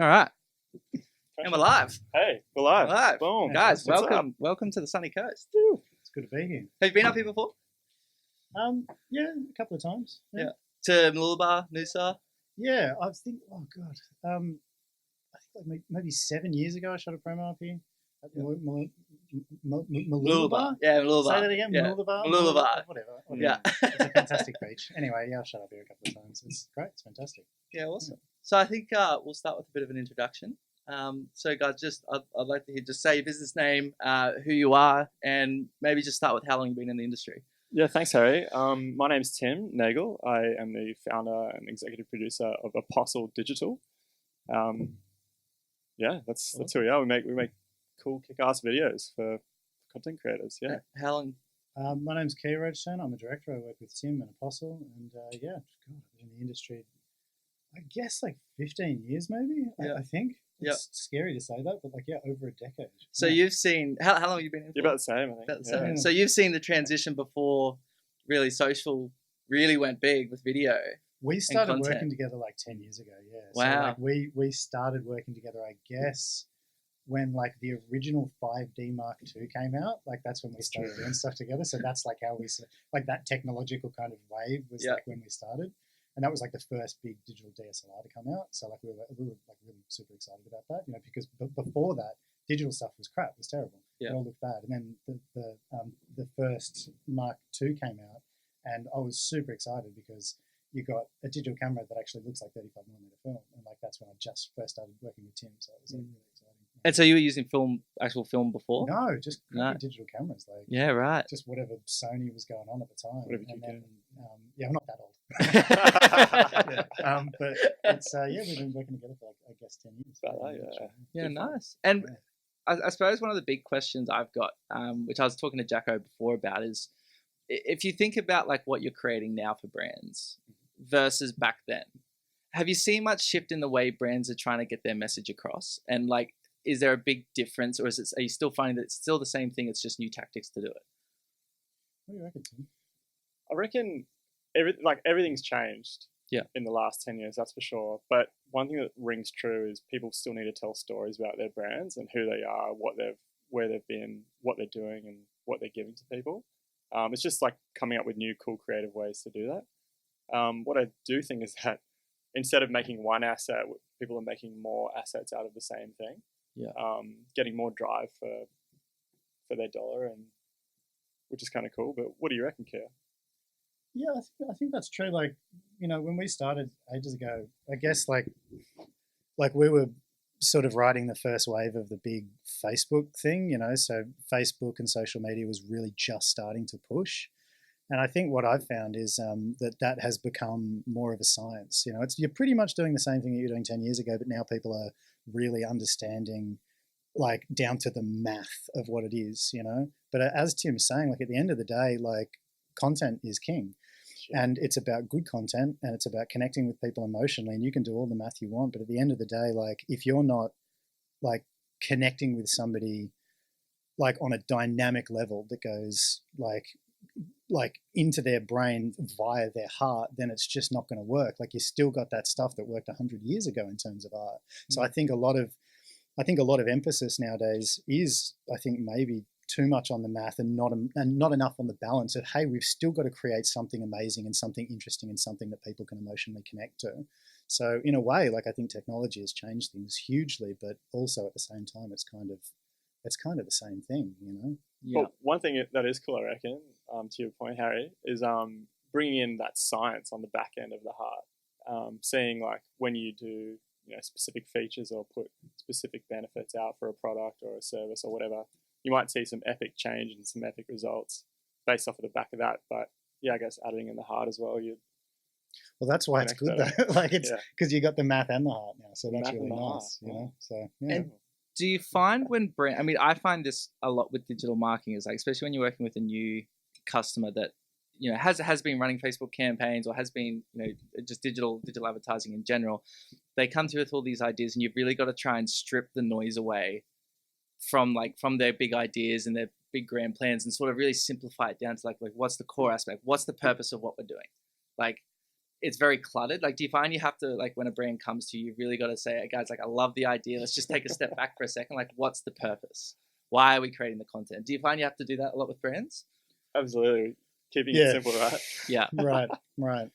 All right. And we're live. Hey, we're live. We're live. Boom. Guys, What's welcome to the sunny coast. It's good to be here. Have you been up here before? Yeah, a couple of times. Yeah. To Mooloolaba, Noosa? Yeah, I think. Oh god. I think like maybe 7 years ago, I shot a promo up here. At Mooloolaba. Yeah, Mooloolaba. Say that again. Yeah. Mooloolaba. Whatever. Yeah. It's a fantastic beach. Anyway, yeah, I've shot up here a couple of times. It's great. It's fantastic. Yeah, awesome. So I think we'll start with a bit of an introduction. So guys, I'd like to hear just say your business name, who you are, and maybe just start with how long you've been in the industry. Yeah, thanks, Harry. My name's Tim Nagle. I am the founder and executive producer of Apostle Digital. Yeah, that's who we are. We make cool, kick-ass videos for content creators. Yeah. How long? My name's Kiah Roache. I'm a director. I work with Tim and Apostle, and yeah, God, I've been in the industry, I guess like 15 years maybe. Yeah. I think. It's scary to say that, but like, yeah, over a decade. So you've seen, how long have you been in for? You're about the same, I think. About the same. Yeah. So you've seen the transition before really social really went big with video. We started content. working together like 10 years ago, yeah. Wow. So like we started working together, I guess, when like the original 5D Mark II came out. Like that's when we started doing stuff together. So that's like how we, like that technological kind of wave was like when we started. And that was like the first big digital DSLR to come out. So like we were like really super excited about that, you know, because before that, digital stuff was crap, it was terrible. Yeah. It all looked bad. And then the first Mark II came out, and I was super excited because you got a digital camera that actually looks like 35mm film, and like that's when I just first started working with Tim. So it was like really exciting. And so you were using actual film before? No, just digital cameras, like right. Just whatever Sony was going on at the time. Whatever and then, yeah, I'm not that old. But it's yeah, we've been working together for like, I guess 10 years. About that, yeah, nice. And I suppose one of the big questions I've got, which I was talking to Jacko before about, is if you think about like what you're creating now for brands versus back then, have you seen much shift in the way brands are trying to get their message across? And like, is there a big difference, or are you still finding that it's still the same thing? It's just new tactics to do it. What do you reckon, Tim? I reckon everything's changed in the last 10 years, that's for sure. But one thing that rings true is people still need to tell stories about their brands and who they are, where they've been, what they're doing, and what they're giving to people. It's just like coming up with new, cool, creative ways to do that. What I do think is that instead of making one asset, people are making more assets out of the same thing. Yeah. Getting more drive for their dollar, and which is kind of cool. But what do you reckon, Kiah? Yeah, I think that's true. Like, you know, when we started ages ago, I guess like we were sort of riding the first wave of the big Facebook thing, you know, so Facebook and social media was really just starting to push. And I think what I've found is that has become more of a science. You know, you're pretty much doing the same thing that you were doing 10 years ago, but now people are really understanding, like, down to the math of what it is, you know. But as Tim's saying, like, at the end of the day, like, content is king. Sure. And it's about good content, and it's about connecting with people emotionally, and you can do all the math you want. But at the end of the day, like, if you're not, like, connecting with somebody, like, on a dynamic level that goes, like into their brain via their heart, then it's just not going to work. Like, you still got that stuff that worked 100 years ago in terms of art. So I think a lot of emphasis nowadays is, I think, maybe too much on the math and not enough on the balance of, hey, we've still got to create something amazing and something interesting and something that people can emotionally connect to. So in a way, like, I think technology has changed things hugely, but also at the same time, it's kind of the same thing, you know? Yeah. But one thing that is cool, I reckon, to your point, Harry, is bringing in that science on the back end of the heart. Seeing, like, when you do, you know, specific features or put specific benefits out for a product or a service or whatever, you might see some epic change and some epic results based off of the back of that. But yeah, I guess adding in the heart as well. Well, that's why it's good though. Like, it's because you got the math and the heart now, so that's really nice, you know. So yeah. And do you find when I find this a lot with digital marketing, is like, especially when you're working with a new customer that, you know, has been running Facebook campaigns or has been, you know, just digital advertising in general, they come to you with all these ideas, and you've really got to try and strip the noise away from their big ideas and their big grand plans, and sort of really simplify it down to like what's the core aspect, what's the purpose of what we're doing. Like, it's very cluttered? Like, do you find you have to, like, when a brand comes to you, you've really got to say, hey, guys, like, I love the idea. Let's just take a step back for a second. Like, what's the purpose? Why are we creating the content? Do you find you have to do that a lot with brands? Absolutely. Keeping it simple, right? Yeah. Right.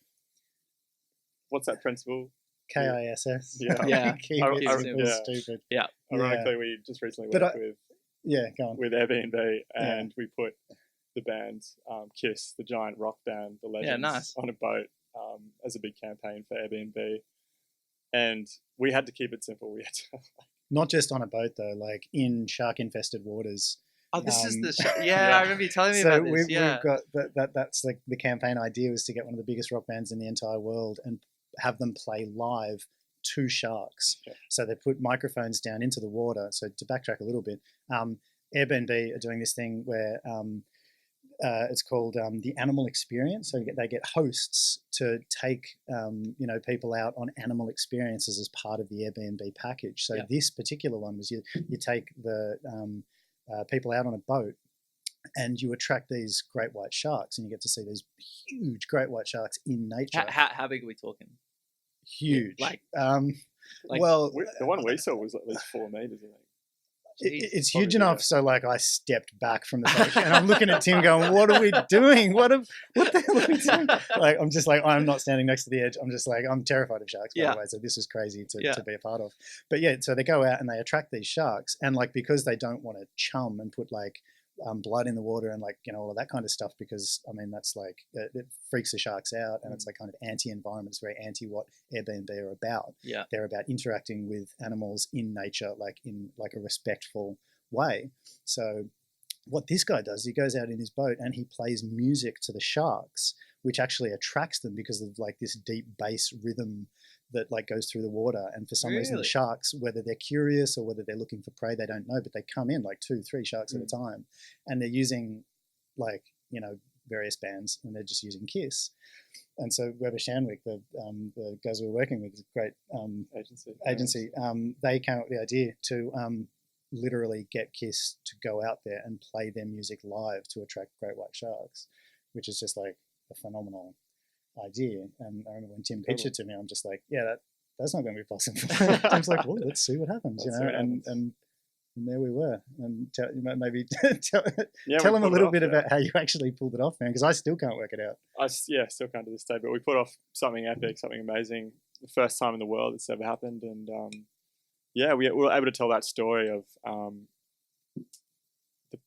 What's that principle? KISS. Yeah. Keep it simple, stupid. Yeah. Ironically, we just recently worked with Airbnb, and we put the band Kiss, the giant rock band, the Legends, on a boat as a big campaign for Airbnb. And we had to keep it simple. We had to not just on a boat though, like in shark-infested waters. Oh, this is the I remember you telling me about this. We've got that's like the campaign idea was to get one of the biggest rock bands in the entire world and have them play live to sharks. Yeah. So they put microphones down into the water. So to backtrack a little bit, Airbnb are doing this thing where it's called the animal experience. So they get hosts to take people out on animal experiences as part of the Airbnb package. So this particular one was you take the people out on a boat and you attract these great white sharks and you get to see these huge great white sharks in nature. How big are we talking? Huge. Well, the one we saw was at least 4 meters, I think. It's huge enough, so like I stepped back from the boat and I'm looking at Tim going, what are we doing? What the hell are we doing? Like, I'm just like, I'm not standing next to the edge. I'm just like, I'm terrified of sharks, by the way, so this is crazy to be a part of. But so they go out and they attract these sharks, and like because they don't want to chum and put like blood in the water and like all of that kind of stuff, because I mean that's like it freaks the sharks out, and it's like kind of anti-environment. It's very anti what Airbnb are about. Yeah, they're about interacting with animals in nature, like in like a respectful way. So what this guy does, he goes out in his boat and he plays music to the sharks, which actually attracts them because of like this deep bass rhythm that like goes through the water. And for some reason the sharks, whether they're curious or whether they're looking for prey, they don't know, but they come in like 2-3 sharks at a time, and they're using like various bands, and they're just using Kiss. And so Weber Shandwick, the guys we're working with, is a great agency. They came up with the idea to literally get Kiss to go out there and play their music live to attract great white sharks, which is just like a phenomenal idea. And I remember when Tim pitched it to me, I'm just like, that's not going to be possible. Tim's like, well, let's see what happens, and there we were. And maybe tell them a little bit about how you actually pulled it off, man, because I still can't work it out. I still can't to this day, but we put off something epic, something amazing, the first time in the world it's ever happened. And we were able to tell that story of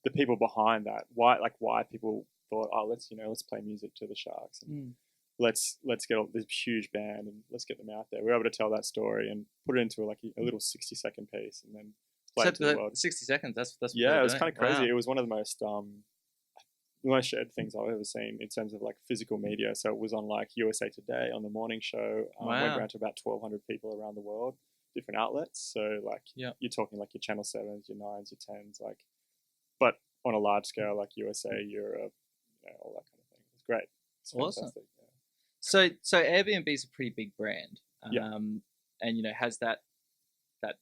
the people behind that, why people thought, let's play music to the sharks, and let's get this huge band and let's get them out there. We were able to tell that story and put it into like a little 60-second piece, and then play it to the world. 60 seconds. That's what it was kind of crazy. Wow. It was one of the most shared things I've ever seen in terms of like physical media. So it was on like USA Today on the morning show. Went around to about 1,200 people around the world, different outlets. So like you're talking like your Channel 7s, your 9s, your 10s, like, but on a large scale like USA, Europe, all that kind of thing. It's great. It's awesome. Fantastic. So Airbnb is a pretty big brand, and has that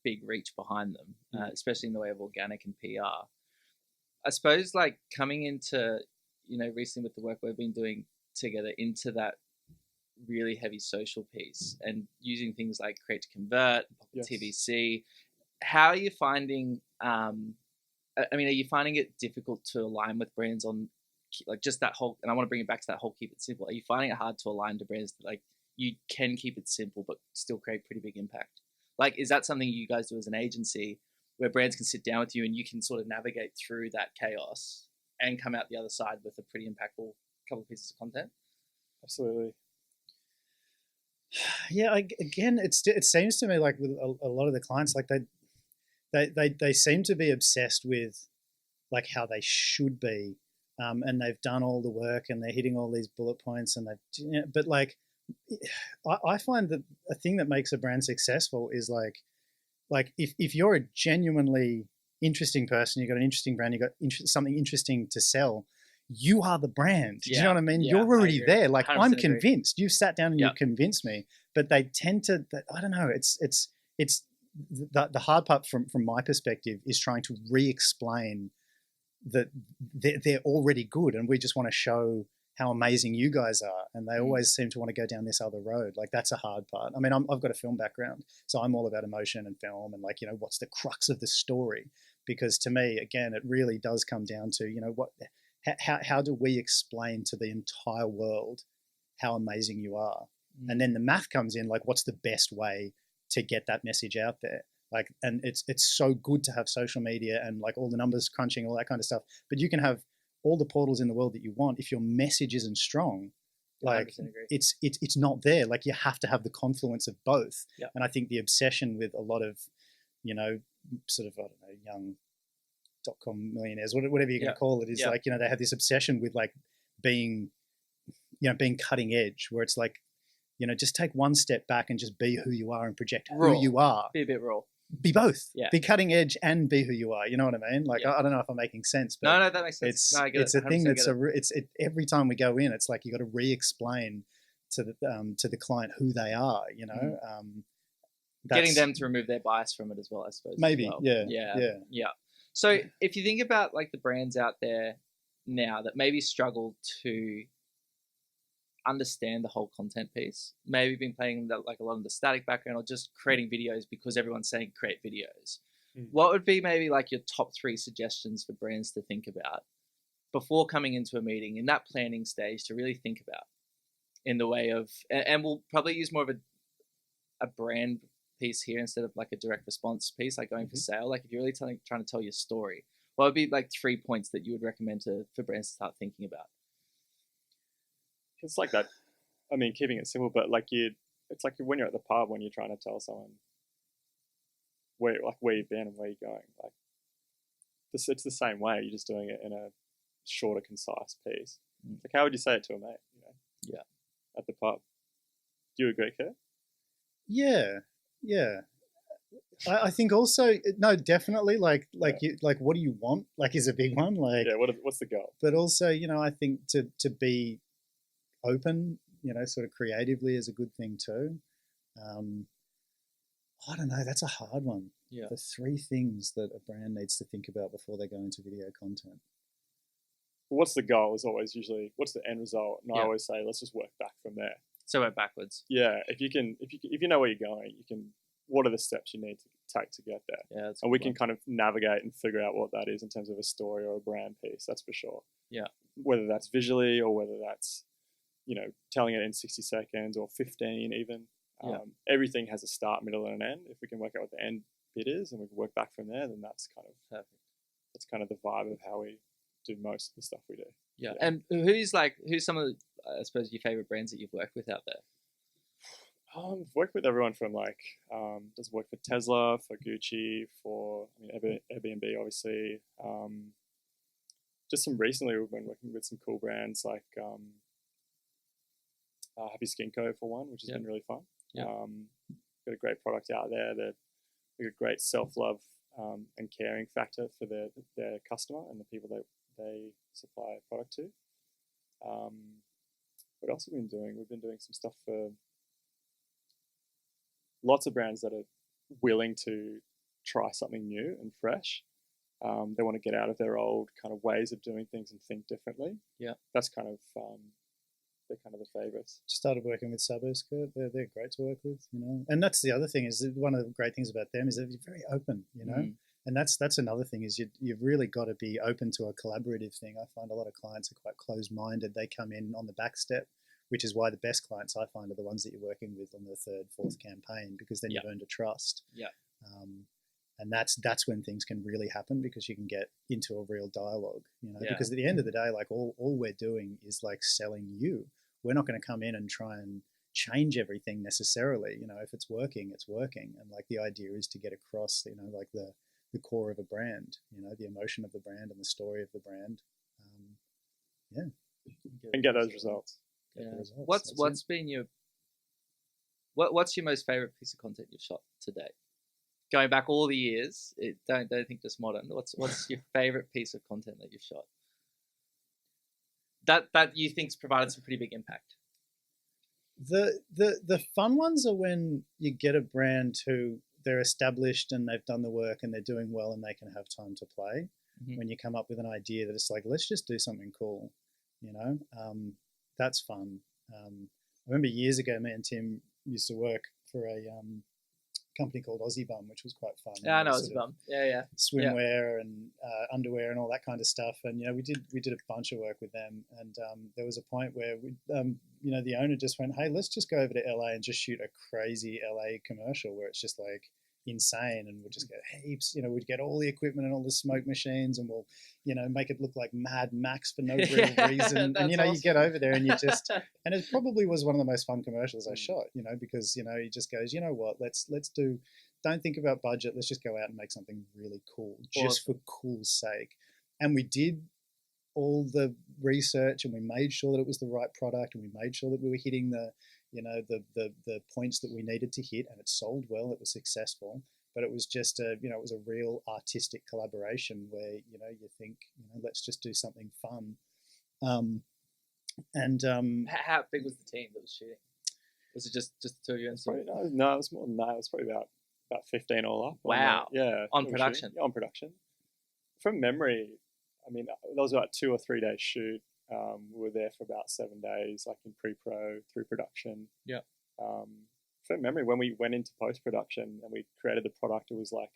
big reach behind them, especially in the way of organic and PR. I suppose like coming into recently with the work we've been doing together into that really heavy social piece and using things like Create to Convert, TVC. How are you finding? Are you finding it difficult to align with brands on like just that whole? And I want to bring it back to that whole keep it simple. Are you finding it hard to align to brands that like you can keep it simple but still create pretty big impact? Like, is that something you guys do as an agency where brands can sit down with you and you can sort of navigate through that chaos and come out the other side with a pretty impactful couple of pieces of content? Absolutely. Yeah, again, it seems to me like with a lot of the clients, like they seem to be obsessed with like how they should be, and they've done all the work and they're hitting all these bullet points, and but like I find that a thing that makes a brand successful is like if you're a genuinely interesting person, you've got an interesting brand, you've got something interesting to sell, you are the brand. Do you know what I mean? You're already there. Like I'm convinced. You've sat down and you've convinced me. But they tend to, I don't know. It's the hard part from my perspective is trying to re-explain that they're already good, and we just want to show how amazing you guys are, and they always seem to want to go down this other road. Like that's a hard part. I mean, I've got a film background, so I'm all about emotion and film, and like, you know, what's the crux of the story? Because to me, again, it really does come down to, you know, how do we explain to the entire world how amazing you are? And then the math comes in, like, what's the best way to get that message out there? Like, and it's so good to have social media and like all the numbers crunching, all that kind of stuff. But you can have all the portals in the world that you want. If your message isn't strong, like it's not there. Like you have to have the confluence of both. Yep. And I think the obsession with a lot of, you know, sort of, I don't know, young .com millionaires, whatever you're going to call it, is like, you know, they have this obsession with like being, you know, being cutting edge, where it's like, you know, just take one step back and just be who you are and project who you are. Be a bit raw. Be both. Yeah. Be cutting edge and be who you are. You know what I mean? Like, I don't know if I'm making sense, but no, that makes sense. It's a thing that's every time we go in, it's like you got to re-explain to the client who they are. You know, getting them to remove their bias from it as well, I suppose. Maybe, well. yeah. So if you think about like the brands out there now that maybe struggle to understand the whole content piece, maybe been playing like a lot of the static background or just creating videos because everyone's saying create videos, what would be maybe like your top 3 suggestions for brands to think about before coming into a meeting in that planning stage to really think about in the way of, and we'll probably use more of a brand piece here instead of like a direct response piece, like going for sale. Like if you're really trying to tell your story, what would be like 3 points that you would recommend for brands to start thinking about? It's like that. I mean, keeping it simple, but like it's like when you're at the pub when you're trying to tell someone where you've been and where you're going. Like this, it's the same way. You're just doing it in a shorter, concise piece. Like how would you say it to a mate? You know? Yeah. At the pub. Do you agree, Kurt? Yeah. I think also no, definitely like what do you want? Like is a big one. Like what's the goal? But also, you know, I think to be open, you know, sort of creatively is a good thing too. I don't know, that's a hard one. Yeah. The 3 things that a brand needs to think about before they go into video content. What's the goal is always usually what's the end result, and I always say let's just work back from there. So we're backwards. Yeah, if you know where you're going, you can. What are the steps you need to take to get there? Yeah, and we can kind of navigate and figure out what that is in terms of a story or a brand piece. That's for sure. Yeah. Whether that's visually or whether that's, you know, telling it in 60 seconds or 15 even. Everything has a start, middle, and an end. If we can work out what the end bit is and we can work back from there, then that's kind of perfect. That's kind of the vibe of how we do most of the stuff we do. Yeah. And who's some of the, I suppose, your favorite brands that you've worked with out there? I've worked with everyone from like, does work for Tesla, for Gucci, for Airbnb, obviously. Just some recently, we've been working with some cool brands like Happy Skin Co for one, which has been really fun. Yeah. Got a great product out there. They've got a great self-love and caring factor for their customer and the people that they supply a product to. What else have we been doing? We've been doing some stuff for lots of brands that are willing to try something new and fresh. They want to get out of their old kind of ways of doing things and think differently. Yeah, that's kind of they're kind of the favorites. Started working with Suburbs, they're great to work with, you know. And that's the other thing is that one of the great things about them is that they're very open, you know. And that's another thing is you've really got to be open to a collaborative thing. I find a lot of clients are quite closed-minded. They come in on the back step, which is why the best clients I find are the ones that you're working with on the 3rd, 4th campaign, because then you've earned a trust. Yeah. And that's when things can really happen, because you can get into a real dialogue, you know, because at the end of the day, like all we're doing is like selling you. We're not going to come in and try and change everything necessarily. You know, if it's working, it's working. And like the idea is to get across, you know, like the core of a brand, you know, the emotion of the brand and the story of the brand. And get those results. What's been your what's your most favorite piece of content you've shot to date? Going back all the years, don't think just modern. What's your favorite piece of content that you've shot that you think's provided some pretty big impact? The fun ones are when you get a brand who they're established and they've done the work and they're doing well and they can have time to play. When you come up with an idea that it's like, let's just do something cool, you know. that's fun. I remember years ago, me and Tim used to work for a company called Aussie Bum, which was quite fun. Yeah, I know Aussie Bum. Yeah. Swimwear and underwear and all that kind of stuff. And we did a bunch of work with them. And there was a point where we, the owner just went, "Hey, let's just go over to LA and just shoot a crazy LA commercial where it's just like insane, and we'll just get heaps. We'd get all the equipment and all the smoke machines, and we'll make it look like Mad Max for no real reason. And awesome. You get over there and you just and it probably was one of the most fun commercials I shot. Because he just goes, you know what, let's do. Don't think about budget. Let's just go out and make something really cool, just for cool's sake. And we did all the research, and we made sure that it was the right product, and we made sure that we were hitting the points that we needed to hit, and it sold well. It was successful, but it was just it was a real artistic collaboration where you think let's just do something fun. How big was the team that was shooting? Was it just the two of you? No, it was more than that. It was probably about 15 all up. Wow. On production. On production. From memory, I mean, that was about 2 or 3 days shoot. We were there for about 7 days, like in pre-pro, through production. Yeah. From memory, when we went into post-production and we created the product, it was like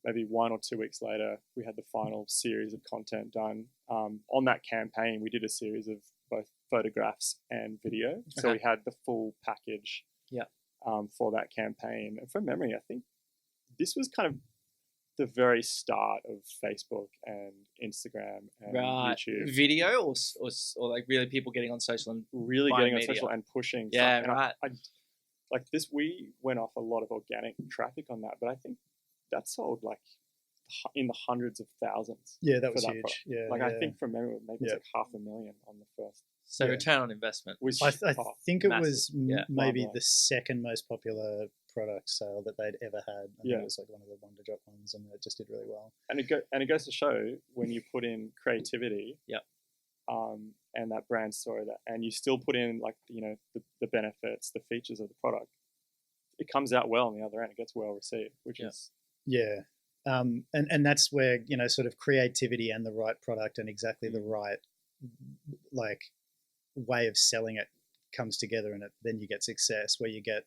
maybe 1 or 2 weeks later, we had the final series of content done. On that campaign, we did a series of both photographs and video. Okay. So we had the full package for that campaign. And from memory, I think this was kind of the very start of Facebook and Instagram and YouTube. Video or like really people getting on social and really getting on social and pushing. Yeah, stuff. right. I like this, we went off a lot of organic traffic on that, but I think that sold like in the hundreds of thousands. Yeah, that was huge. Yeah, like I think from memory, maybe it's like 500,000 on the first. So return on investment. I think it was maybe the second most popular product sale that they'd ever had. I think it was like one of the Wonder Drop ones, and it just did really well. And it goes to show when you put in creativity, and that brand story, and you still put in like the benefits, the features of the product, it comes out well on the other end. It gets well received, which is and that's where sort of creativity and the right product and exactly the right like way of selling it comes together, and then you get success where you get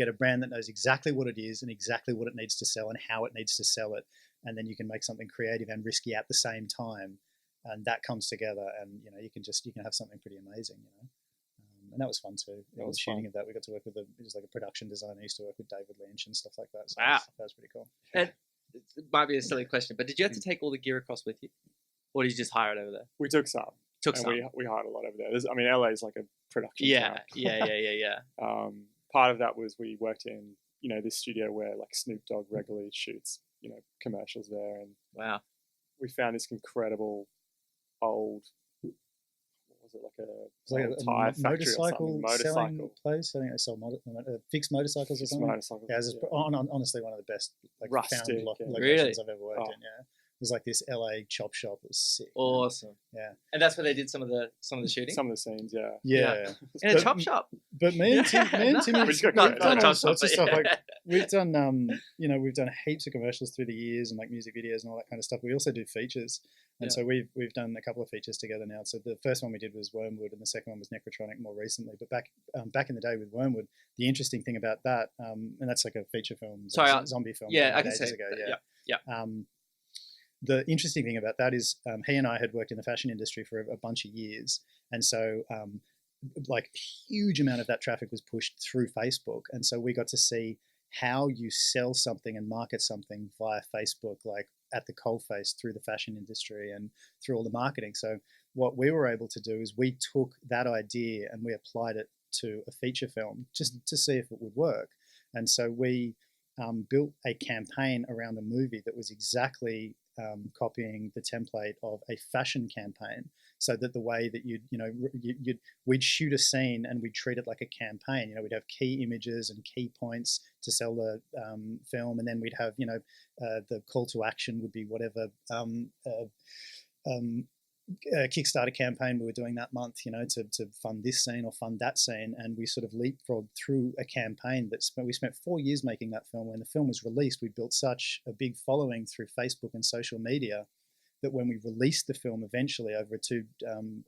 a brand that knows exactly what it is and exactly what it needs to sell and how it needs to sell it, and then you can make something creative and risky at the same time, and that comes together, and you can have something pretty amazing, and that was fun too. The shooting of that, we got to work with it was like a production designer. I used to work with David Lynch and stuff like that. So that was pretty cool. And it might be a silly question, but did you have to take all the gear across with you, or did you just hire it over there? We took some. We hired a lot over there. LA is like a production. Yeah. Part of that was we worked in this studio where like Snoop Dogg regularly shoots commercials there, and we found this incredible old. What was it, like a tire factory motorcycle selling place? I think they sell fixed motorcycles or something. Honestly, one of the best rustic, locations I've ever worked in. Yeah. It was like this LA chop shop. It was sick. Awesome. Yeah. And that's where they did some of the shooting? Some of the scenes, Yeah. In a chop shop. But me and Tim, we've done all sorts of stuff. Like we've done, we've done heaps of commercials through the years and like music videos and all that kind of stuff. We also do features. And so we've done a couple of features together now. So the first one we did was Wormwood, and the second one was Necrotronic more recently. But back in the day with Wormwood, the interesting thing about that, and that's like a feature film, zombie film. Yeah, I can say. The interesting thing about that is he and I had worked in the fashion industry for a bunch of years. And so like huge amount of that traffic was pushed through Facebook. And so we got to see how you sell something and market something via Facebook, like at the coalface through the fashion industry and through all the marketing. So what we were able to do is we took that idea and we applied it to a feature film just to see if it would work. And so we built a campaign around a movie that was exactly copying the template of a fashion campaign, so that the way that we'd shoot a scene and we'd treat it like a campaign. We'd have key images and key points to sell the film, and then we'd have the call to action would be whatever Kickstarter campaign we were doing that month, to fund this scene or fund that scene. And we sort of leapfrogged through a campaign we spent 4 years making that film. When the film was released, we built such a big following through Facebook and social media that when we released the film eventually over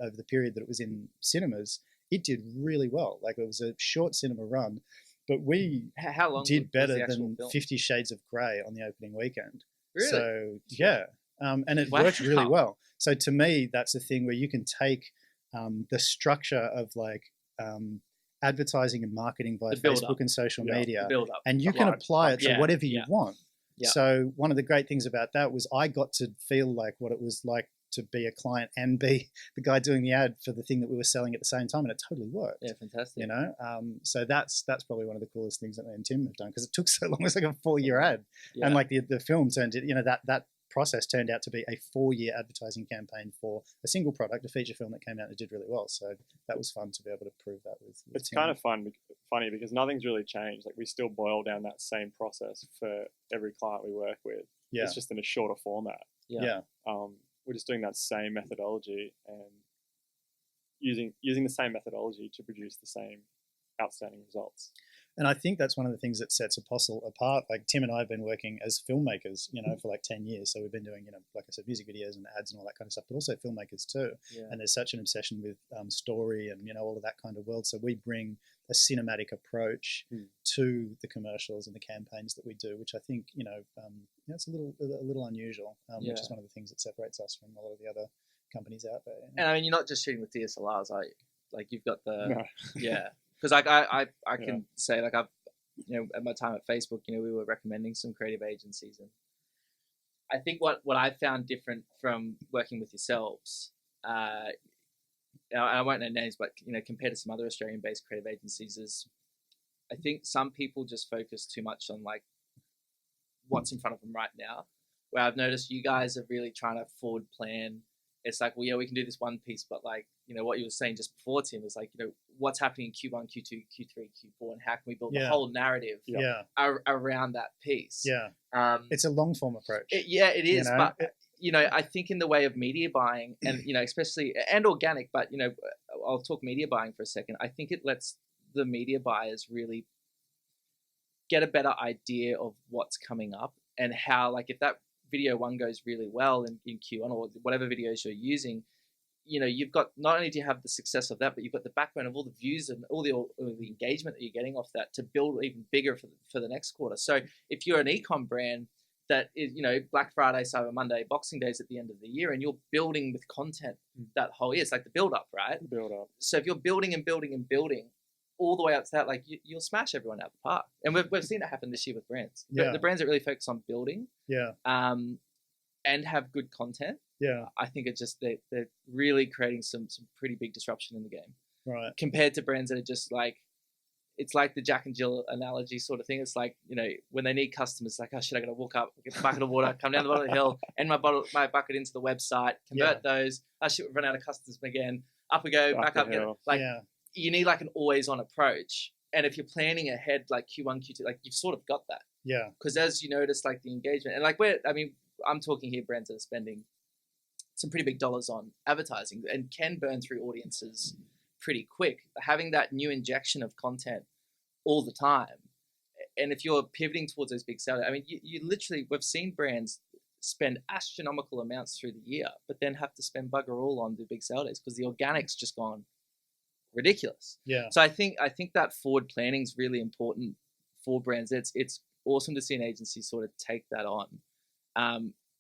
over the period that it was in cinemas, it did really well. Like, it was a short cinema run, but we How long did better was the actual than film? 50 Shades of Grey on the opening weekend. Really? So yeah, and it Wow. worked really well. So to me, that's the thing where you can take the structure of like advertising and marketing via Facebook and social media, and you can apply it to whatever you want. Yeah. So one of the great things about that was I got to feel like what it was like to be a client and be the guy doing the ad for the thing that we were selling at the same time, and it totally worked. Yeah, fantastic. You know, so that's probably one of the coolest things that me and Tim have done, because it took so long. It was like a 4-year ad, and like the film turned it. You know, that process turned out to be a 4-year advertising campaign for a single product, a feature film that came out and did really well. So that was fun to be able to prove that with it's Tim. kind of funny because nothing's really changed. Like, we still boil down that same process for every client we work with. Yeah. It's just in a shorter format. Yeah. We're just doing that same methodology and using the same methodology to produce the same outstanding results. And I think that's one of the things that sets Apostle apart. Like, Tim and I have been working as filmmakers, you know, for like 10 years. So we've been doing, you know, like I said, music videos and ads and all that kind of stuff, but also filmmakers too. Yeah. And there's such an obsession with story and, you know, all of that kind of world. So we bring a cinematic approach to the commercials and the campaigns that we do, which I think, you know, it's a little unusual, which is one of the things that separates us from a lot of the other companies out there. You know? And I mean, you're not just shooting with DSLRs, are you? Like, you've got the because like I can say, like, I've, you know, at my time at Facebook, you know, we were recommending some creative agencies, and I think what I found different from working with yourselves, I won't know names, but, you know, compared to some other Australian-based creative agencies, is I think some people just focus too much on like what's in front of them right now. Where I've noticed you guys are really trying to forward plan. It's like, well, yeah, we can do this one piece, but like, you know, what you were saying just before, Tim, is like, you know, what's happening in Q1, Q2, Q3, Q4, and how can we build the whole narrative around that piece? Yeah. It's a long form approach. It is. You know? But, you know, I think in the way of media buying and, you know, especially, and organic, but, you know, I'll talk media buying for a second. I think it lets the media buyers really get a better idea of what's coming up and how, like, if that video one goes really well in Q1 or whatever videos you're using, you know, you've got, not only do you have the success of that, but you've got the backbone of all the views and all the engagement that you're getting off that to build even bigger for the next quarter. So if you're an e-com brand that is, you know, Black Friday, Cyber Monday, Boxing Days at the end of the year, and you're building with content that whole year, it's like the build up, right? Build up. So if you're building and building and building all the way up to that, like, you'll smash everyone out the park. And we've seen it happen this year with brands. Yeah. The brands that really focus on building, and have good content. Yeah, I think it's just they're really creating some pretty big disruption in the game. Right. Compared to brands that are just like, it's like the Jack and Jill analogy sort of thing. It's like, you know, when they need customers, like, oh shit, I got to walk up, get a bucket of water, come down the bottom of the hill, and my bucket into the website, convert those. Oh shit, we've run out of customers again. Up we go, back up. You need like an always on approach. And if you're planning ahead, like Q1, Q2, like, you've sort of got that. Yeah. Because as you notice, like, the engagement, and like, I'm talking here brands that are spending some pretty big dollars on advertising and can burn through audiences pretty quick. Having that new injection of content all the time. And if you're pivoting towards those big sales, I mean, you literally, we've seen brands spend astronomical amounts through the year, but then have to spend bugger all on the big sale days because the organic's just gone ridiculous. Yeah. So I think that forward planning is really important for brands. It's awesome to see an agency sort of take that on,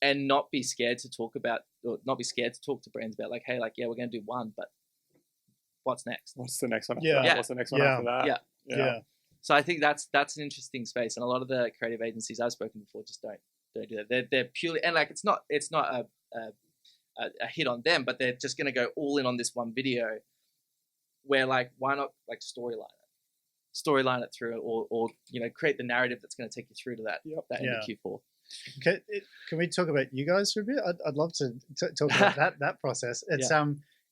and not be scared to talk to brands about, like, hey, like, yeah, we're going to do one, but what's next? What's the next one? What's the next one after that? Yeah. So I think that's an interesting space, and a lot of the creative agencies I've spoken before just don't do that. They're purely, and like, it's not a hit on them, but they're just going to go all in on this one video. Where, like, why not, like, storyline it through, or you know, create the narrative that's going to take you through to that end of Q4. Okay, can we talk about you guys for a bit? I'd love to talk about that process.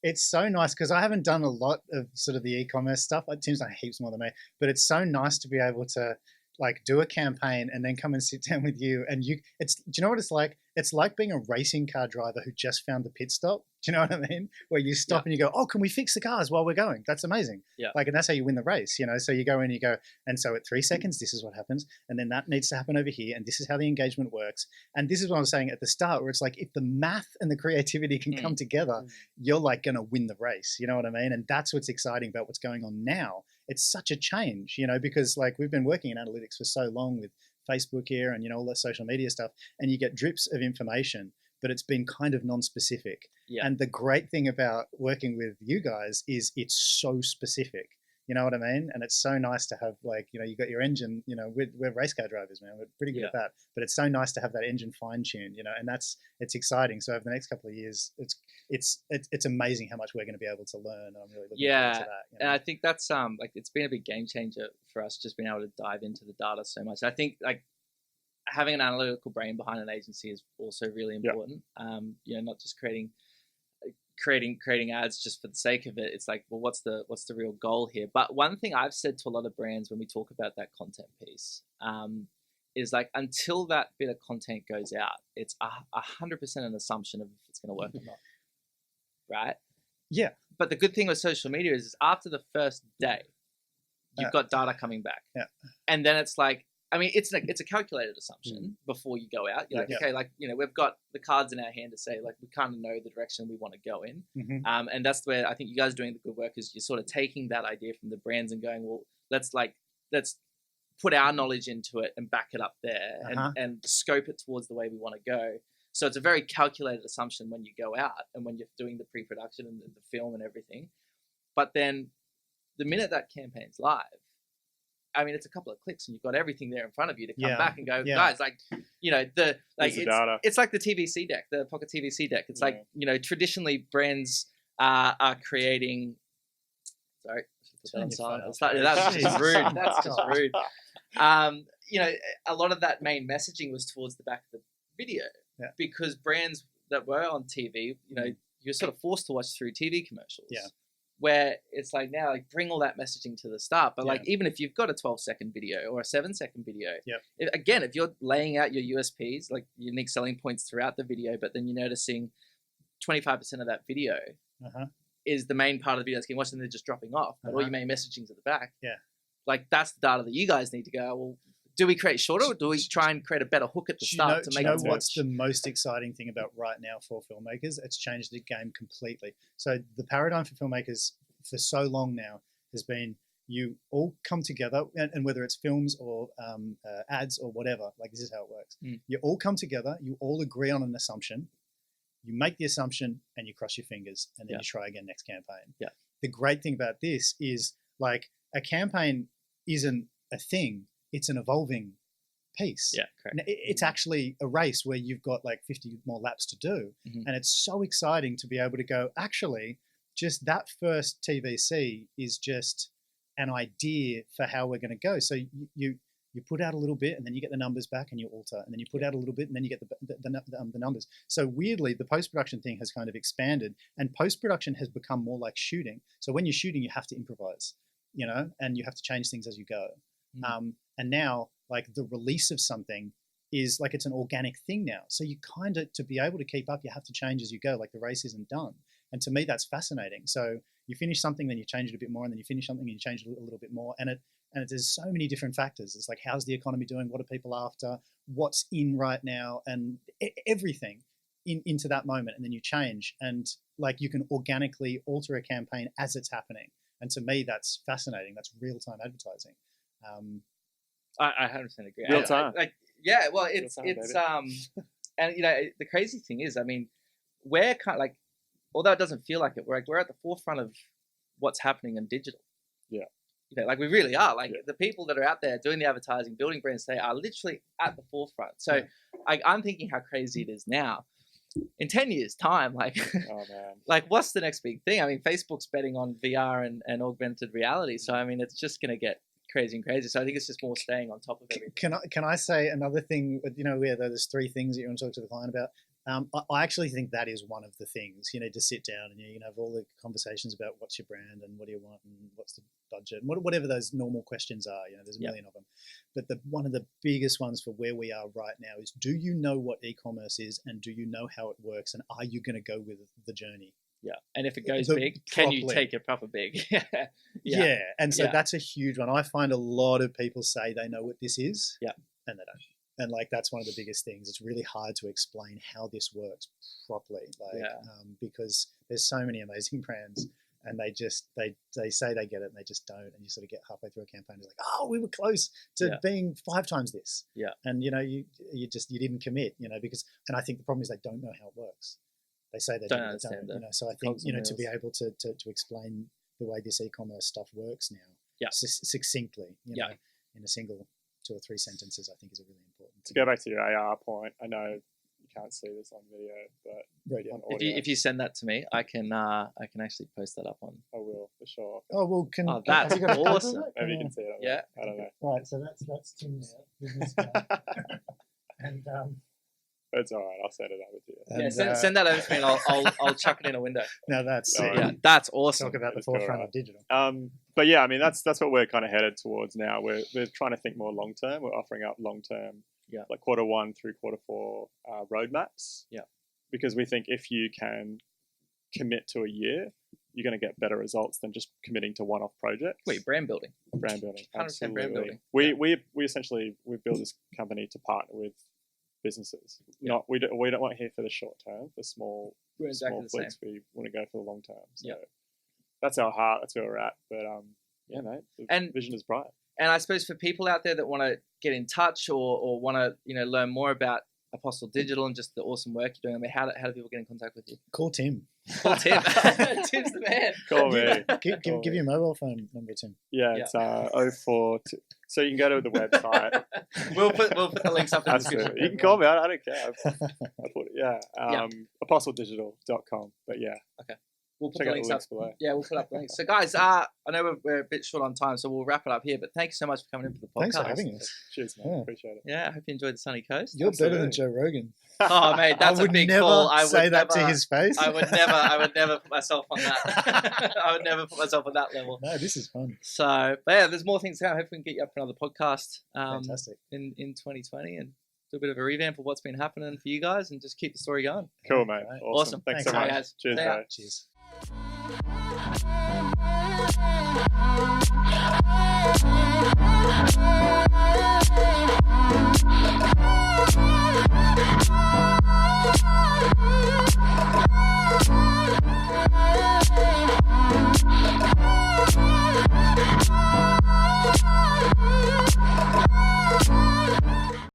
It's so nice because I haven't done a lot of sort of the e-commerce stuff. Tim's done heaps more than me, but it's so nice to be able to, like, do a campaign and then come and sit down with you. And do you know what it's like? it's like being a racing car driver who just found the pit stop. Do you know what I mean? Where you stop and you go, oh, can we fix the cars while we're going? That's amazing. Yeah. Like, and that's how you win the race, So you go in, you go, and so at 3 seconds, this is what happens. And then that needs to happen over here. And this is how the engagement works. And this is what I was saying at the start, where it's like, if the math and the creativity can come together, you're like going to win the race. You know what I mean? And that's what's exciting about what's going on now. It's such a change, because like we've been working in analytics for so long with Facebook here and, all the social media stuff, and you get drips of information, but it's been kind of non-specific. Yeah. And the great thing about working with you guys is it's so specific. You know what I mean? And it's so nice to have like, you got your engine, we're race car drivers, man. We're pretty good at that. But it's so nice to have that engine fine-tuned, and it's exciting. So over the next couple of years, it's amazing how much we're going to be able to learn. And I'm really looking forward to that. And I think that's like it's been a big game changer for us, just being able to dive into the data so much. I think like having an analytical brain behind an agency is also really important. Not just creating ads just for the sake of it. It's like, well, what's the real goal here? But one thing I've said to a lot of brands when we talk about that content piece is like, until that bit of content goes out, it's 100% an assumption of if it's going to work or not, right? Yeah. But the good thing with social media is after the first day, you've got data coming back. Yeah. And then it's like, I mean, it's a calculated assumption before you go out. You're like, okay, like, we've got the cards in our hand to say, like, we kind of know the direction we want to go in. And that's where I think you guys are doing the good work, is you're sort of taking that idea from the brands and going, well, let's put our knowledge into it and back it up there and scope it towards the way we want to go. So it's a very calculated assumption when you go out and when you're doing the pre-production and the film and everything. But then the minute that campaign's live, I mean, it's a couple of clicks and you've got everything there in front of you to come back and go, guys, like, it's like the TVC deck, the Pocket TVC deck. It's like, traditionally brands are creating. Sorry, put that on silent. That's just rude. That's just rude. A lot of that main messaging was towards the back of the video because brands that were on TV, you're sort of forced to watch through TV commercials. Yeah. Where it's like now, like, bring all that messaging to the start. But like, even if you've got a 12-second video or a 7-second video, if you're laying out your USPs, like unique selling points throughout the video, but then you're noticing 25% of that video is the main part of the video that's getting watched and they're just dropping off, but all your main messaging's at the back. Yeah. Like, that's the data that you guys need to go, well, do we create shorter or do we try and create a better hook at the start to make it work? What's the most exciting thing about right now for filmmakers? It's changed the game completely. So the paradigm for filmmakers for so long now has been you all come together, and whether it's films or ads or whatever, like this is how it works. You all come together, you all agree on an assumption, you make the assumption and you cross your fingers and then you try again next campaign. Yeah. The great thing about this is like a campaign isn't a thing. It's an evolving piece. Yeah, correct. It's actually a race where you've got like 50 more laps to do. And it's so exciting to be able to go, actually, just that first TVC is just an idea for how we're going to go. So you put out a little bit and then you get the numbers back and you alter. And then you put out a little bit and then you get the numbers. So weirdly, the post-production thing has kind of expanded, and post-production has become more like shooting. So when you're shooting, you have to improvise, and you have to change things as you go. And now, like, the release of something is like, it's an organic thing now. So you kind of, to be able to keep up, you have to change as you go. Like, the race isn't done. And to me, that's fascinating. So you finish something, then you change it a bit more, and then you finish something and you change it a little bit more. And there's so many different factors. It's like, how's the economy doing? What are people after? What's in right now? And everything into that moment. And then you change. And like, you can organically alter a campaign as it's happening. And to me, that's fascinating. That's real-time advertising. I 100% agree. Real time. It's and the crazy thing is, I mean, we're kind of like, although it doesn't feel like it, we're at the forefront of what's happening in digital. Yeah. Like, we really are. Like, the people that are out there doing the advertising, building brands today are literally at the forefront. So I'm thinking how crazy it is now. In 10 years' time, like, like, what's the next big thing? I mean, Facebook's betting on VR and augmented reality. So, I mean, it's just going to get crazy and crazy. So I think it's just more staying on top of everything. Can I say another thing? Where there's 3 things that you want to talk to the client about. I actually think that is one of the things you need to sit down and you can have all the conversations about what's your brand and what do you want and what's the budget and whatever those normal questions are. There's a million of them. But one of the biggest ones for where we are right now is, do you know what e-commerce is and do you know how it works and are you going to go with the journey? Yeah, and if it goes big, can you take it proper big? Yeah, and so that's a huge one. I find a lot of people say they know what this is, and they don't. And like that's one of the biggest things. It's really hard to explain how this works properly, because there's so many amazing brands, and they say they get it, and they just don't. And you sort of get halfway through a campaign, you're like, oh, we were close to being 5 times this. Yeah, and you didn't commit, because, and I think the problem is they don't know how it works. They say they don't understand it. So I think to be able to explain the way this e-commerce stuff works now, succinctly, in a single 2 or 3 sentences, I think is a really important. To go back to your AR point, I know you can't see this on video, but on audio. If you send that to me, I can actually post that up on. I will for sure. Oh well, that's awesome. Maybe you can see it. I don't know. Right, so that's Tim now, business guy, and It's all right. I'll send it over to you. And, send that over to me, and I'll chuck it in a window. Now that's that's awesome. Talk about the forefront of digital. But yeah, I mean that's what we're kind of headed towards now. We're trying to think more long term. We're offering up long term, like Q1 through Q4 roadmaps. Yeah, because we think if you can commit to a year, you're going to get better results than just committing to one-off projects. Wait, brand building. 100% brand building. We essentially built this company to partner with businesses. We don't want here for the short term, for small fleets. We want to go for the long term. So that's our heart. That's where we're at. But mate, the vision is bright. And I suppose for people out there that want to get in touch or want to learn more about Apostle Digital and just the awesome work you're doing, I mean, how do people get in contact with you? Call Tim. Tim's the man. Call me. Give your mobile phone number, Tim. Yeah, it's 04. So you can go to the website. we'll put the links up in the description. You can call me. I don't care. I put it. ApostleDigital.com. But okay. We'll put the links up below. Yeah, we'll put up the links. So guys, I know we're a bit short on time, so we'll wrap it up here. But thank you so much for coming in for the podcast. Thanks for having us. Cheers, man. Appreciate it. Yeah, I hope you enjoyed the sunny coast. You're better than Joe Rogan. Oh, mate, that's a big call. I would never say that to his face. I would never put myself on that. I would never put myself on that level. No, this is fun. So, but yeah, there's more things to come. Hopefully we can get you up for another podcast Fantastic. in 2020 and do a bit of a revamp of what's been happening for you guys and just keep the story going. Cool, mate. Right. Awesome. Thanks so much. Guys. Cheers, mate. Cheers. Cheers.